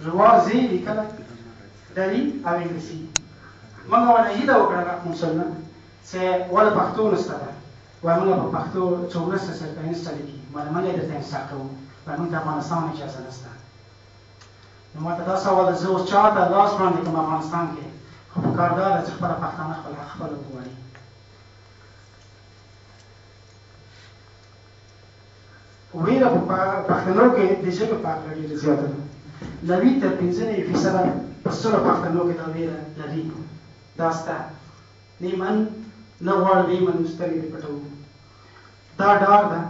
رواز لیکل دری او انګلیسي موږ ونه هیله وکړه مسلمان چې ول پښتو نسته وای موږ په پښتو 14 سره انسټا لیکي موږ درته انسټا کوو وای موږ د افغانستان اجازه نشته نو ماته دا سوال زه اوس چاته لاس باندې کوم افغانستان کې خو په کار دا چې خپله پښتانه خپل حق خپله وغواړي ویره په پښتنو کې د ژبې په اړه ډېره زیاته ده 90 تر 95% په ټولو پښتنو کې دا ویره لري دا سته نه من نه غواړي دی من سترګې دې پټوو دا ډار ده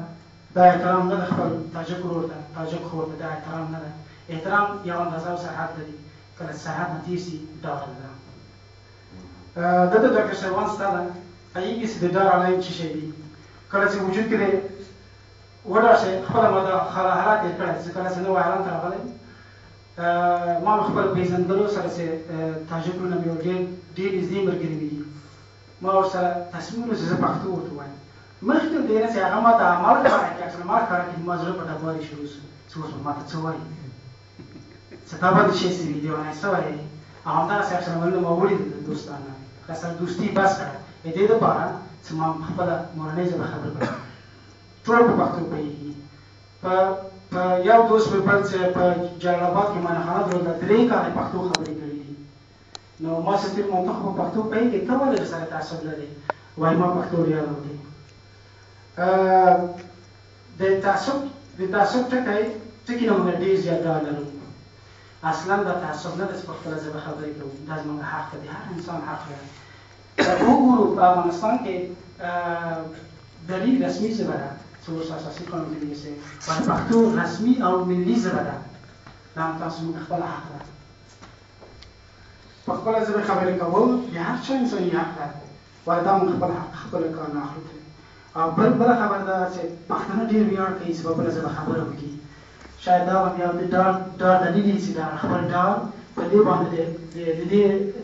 دا احترام نه ده خپل تاجک ورور ته تاجک خور ته دا احترام نه ده احترام یو اندازه او سرحد لري کله سرحد نه تېر شي ډار ده دلته ډاکټر شهبان ستا ده هغې چې د ډار علایم څه شی دي کله چې وجود کې دی وراشئ خپله ما دا حالات تېر کړی چې کله چې نوی حالان ته راغلی ما مې خپل پېژندلو سره چې تاجکونه مې ډېر نږدې ملګري مې دي ما ورسره تصمیم ونیو چې زه پښتو ورته ووایم مخکې دې نه چې هغه ما ته عمل ښکاره کړي اکثره ما ښکاره کړي ما زړه په ډبارې شروع شو چې اوس به ما ته څه وایي چې تا باندې شی سوي دي وایي څه وایي او همدغسې اکثره منلو ما ولیدل د دوستانه سره دوستي بس کړه د دې دپاره چې ما خپله مورنۍ ژبه خبرې کړم ټول په پښتو پوهېږي په یو دوست مې بل چې په جلال آباد کې مانخانه درلوده 3 کاله پښتو خبرې کړي دي نو ما چې تېر ته خو په پښتو پوهېږې ته ولې ورسره تعصب لرې وایي ما پښتو ریاض وکړي د تعصب ټکي نه موږ ډېر زیات ډار لرو اصلا دا تعصب نه ده چې په خپله ژبه خبرې کوو دا زموږ حق دی هر انسان حق لري وګورو په افغانستان کې دلیل رسمي ژبه ده چې اوس اساسي قانون کې دي چې پښتو رسمي او ملي ژبه ده دا هم تاسو موږ خپله حق ده په خپله ژبه خبرې کول د هر چا انساني حق ده وایي دا موږ خپل حق خپله کار نه اخلو او بله خبره دا چې پښتانه ډېر ویاړ کوي چې په بله ژبه خبره وکړي شاید دا به بیا د ډار دلیل وي چې دا خپل ډار په دې باندې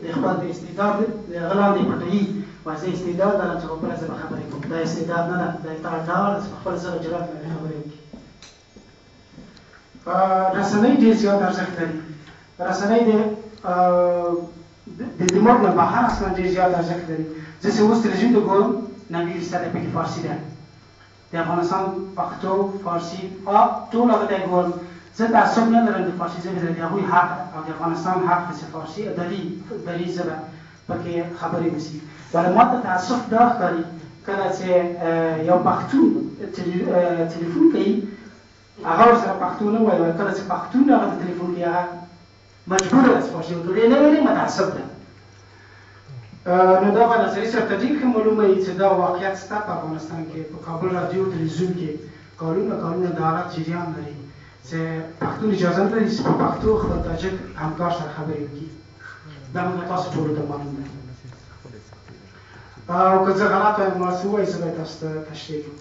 د خپل د استعداد د هغه لاندې پټوي وایي زه استعداد لرم چې په بله ژبه خبرې کوم دا استعداد نه ده دا ډار ده چې په خپله ژبه جرأت لري خبرې وکړي رسنۍ ډېر زیات ارزښت لري رسنۍ د دماغ نه بهر اصلا ډېر زیات ارزښت لري زه چې اوس تلویزیون ته ګورم انګلیسي ده پکې فارسي ده د افغانستان پښتو فارسي ټول هغه ته ګورم زه تعصب نه لرم د فارسي ژبې سره د هغوی حق او د افغانستان حق دی چې فارسي دري ژبه پکې خبرې وشي ولې ما ته تعصب دا ښکاري کله چې یو پښتون تلیفون کوي هغه ورسره پښتو نه وایي کله چې پښتون هغه ته تلیفون کوي هغه مجبوره ده چې فارسي وکړي نه ویلې متعصب ده نو دا په نظري سره تدریک ښه معلومه وي چې دا واقعیت شته په افغانستان کې په کابل راډیو تلویزیون کې کارونه د حالت جریان لري چې پښتون اجازه نه لري چې په پښتو خپل تاجک همکار سره خبرې وکړي دا موږ تاسو ټولو ته معلوم ده او که زه غلط وایم ما څه ووایي زه به تاسو ته تشریح کړم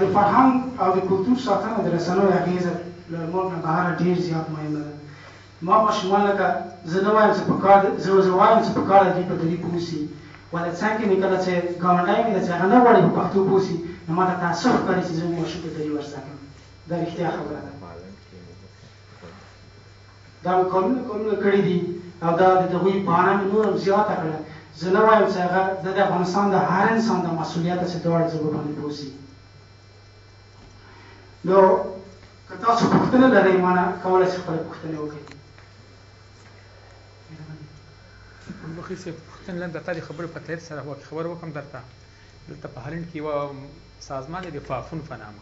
د فرهنګ او د کلتور ساتنه د رسنیو اغېزه له ملک نه بهر ډېر زیات مهمه ده ما ماشومان لکه زه نه وایم چې په کار زه وایم چې په کار د دوی په دري پوه شي ولې څنګه مې کله چې ګاونډی مې ده چې هغه نه غواړي په پښتو پوه شي نو ما ته تعصب ښکاري چې زه ماشوم ته دري ور زده کړم دا رښتیا خبره ده دا مې کارونه کړي دي او دا د هغوی بهانه مې نور هم زیاته کړه زه نه وایم چې هغه د افغانستان د هر انسان د مسؤلیت ده چې دواړه ژبو باندې پوه شي نو که تاسو پوښتنه لرئ ما نه کولی شئ خپله پوښتنې وکړئ بخي صاحب پوښتنه لنډه تا د خبرې په تایید سره خبر وکړم درته دلته په هالند کې یوه سازمان دی د فافون په نامه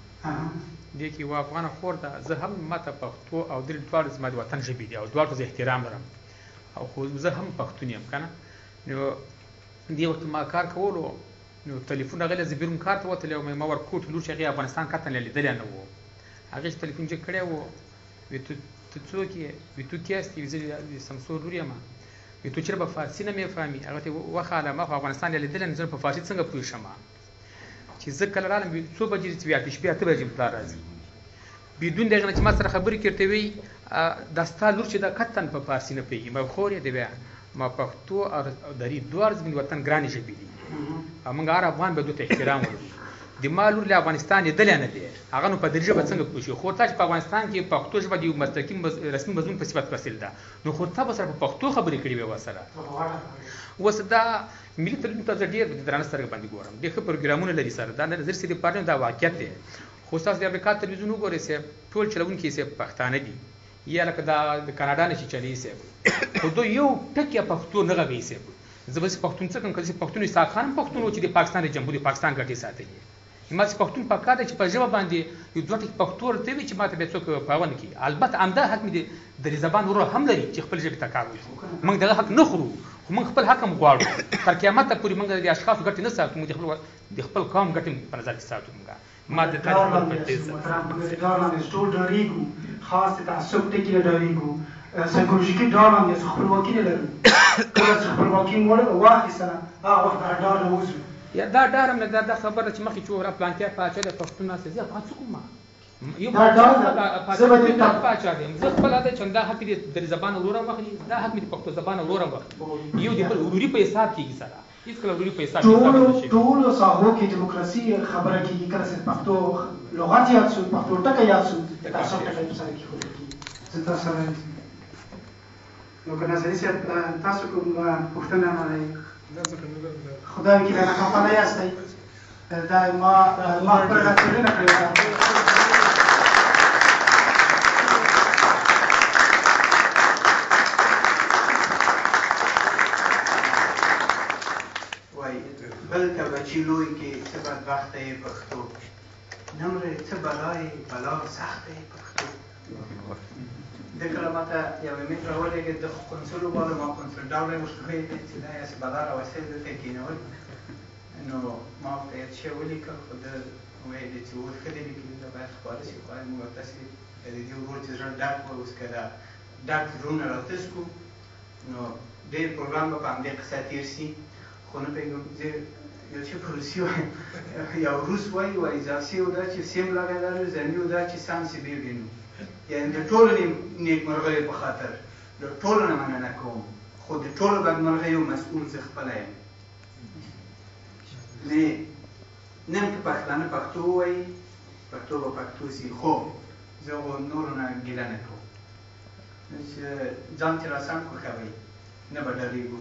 دې کې یوه افغانه خور ده زه هم ماته پښتو او دري دواړه زما د وطن ژبې دي او دواړو ته زه احترام لرم او خو زه هم پښتون یم که نه نو دې وخت ما کار کولو نو تلیفون راغلی زه بیرون کار ته وتلی وم ما ورکوټ لور چې هغې افغانستان قطعا لیدلی نه و هغې چې تلیفون چک کړی و وی ته څوک یې وی تو کی هستی زه د سمسور لور یم وی تو چېرې به فارسي نه مې فهمي هغه ته وخاله ما خو افغانستان لیدلی نه زه په فارسي څنګه پوه شم چې زه کله رالم څو بجې چې وي 8 اته بجې پلار راځي بدون د هغه نه چې ما سره خبرې کړې ورته وایي دا ستا لور چې دا قطعا په فارسي نه پوهېږي ما خور یې دی بیا ما پښتو او دري دواړه زموږ وطن ګرانې ژبې دي او موږ هر افغان به دوی ته احترام ولرو د ما لور له افغانستان لیدلی نه دی هغه نو په دې ژبه څنګه پوه شي خو تا چې په افغانستان کې پښتو ژبه د یو مستقیم رسمي مضمون په صفت حاصل ده نو خو تا به سره په پښتو خبرې کړې وې ورسره اوس دا ملي تلویزیون ته زه ډېر د درانه سترګه باندې ګورم ډېر ښه پروګرامونه لري سره دا نظر سي ډپارټمنټ دا واقعیت دی خو ستاسو د امریکا تلویزیون وګورئ صاحب ټول چلوونکي صاحب پښتانه دي یا لکه دا د کاناډا نه چې چلی صاحب خو دوی یو ټکی پښتو نه غږوي صاحب زه به پښتون څه کوم کله پښتون اسحاق خان پښتون و چې د پاکستان د جمهوریت پاکستان ګټې ساتلي ما چې پښتون په کار دی چې په ژبه باندې یو دوه ټکي پښتو ورته وي چې ماته بیا څوک پاونه کړي البته همدا حق مې د زبان ورور هم لري چې خپل ژبې ته کار وکړي موږ دغه حق نه خورو خو موږ خپل حق هم غواړو تر قیامته پورې موږ د اشخاصو ګټې نه ساتو موږ د خپل قوم ګټې په نظر کې ساتو ما د ټول ډاریږو خاص تعصب ټکي نه ډاریږو سایکولوژیکي ډار هم یې خپلواکي نه لرو کله چې خپلواکي مو واخیستله هغه وخت هغه ډار نه وځو یا دا ډار هم نه دا خبره چې مخکې چې ورا پلانکیا پاچا د پښتون ناست زه افغان څوک ما یو پاچا دی زه خپل د چندا حق دې د زبان وروره واخلي دا حق مې د پښتو زبان وروره واخلي یو د بل وروري په حساب کېږي سره هیڅ کله وروري په حساب کې ټولو ساحو کې دیموکراسي خبره کېږي کله چې پښتو لغت یاد شو پښتو ټکی یاد شو تاسو ټکی په سره کې زه تاسو سره نو که نظري صاحب تاسو کوم پوښتنه لرئ خدای وکیل نه خپله یاستئ دا ما خپله راڅېړنه کړې وه بل ته بچي لوی کې څه بدبخته یې پښتو نمرې څه بلا یې بلا سخته یې پښتو ده کله ماته یو ایمیل راولېږه د قونسل وباله ما قونسل ډاوله یې ورته ویلې چې دا یاسې بلا راوستې دلته یې کېنول نو ما ورته یاد شی ولیکل خو ده ویلې چې اوس ښه دې لیکلي دا باید خپاره شي خو موږ ورتسې د دې ورور چې زړه ډک وه اوس که دا ډک زړونه راتش کړو نو ډېر پروګرام به په همدې قصه تېر شي خو نه پوهېږم زه یو چې په روسي وایم یا روس وایي وایي زاسې و دا چې سیم لګېدلی زني و دا چې سم سې ببینو یعنې د ټولو نیکمرغیو په خاطر د ټولو نه مننه کوم خو د ټولو بدمرغیو مسؤول زه خپله یم نن که پښتانه پښتو ووایي پښتو به پښتو سي خو زه خو نورو نه ګیله نه کوم چې ځان چې راسم خوښوئ نه به ډارېږو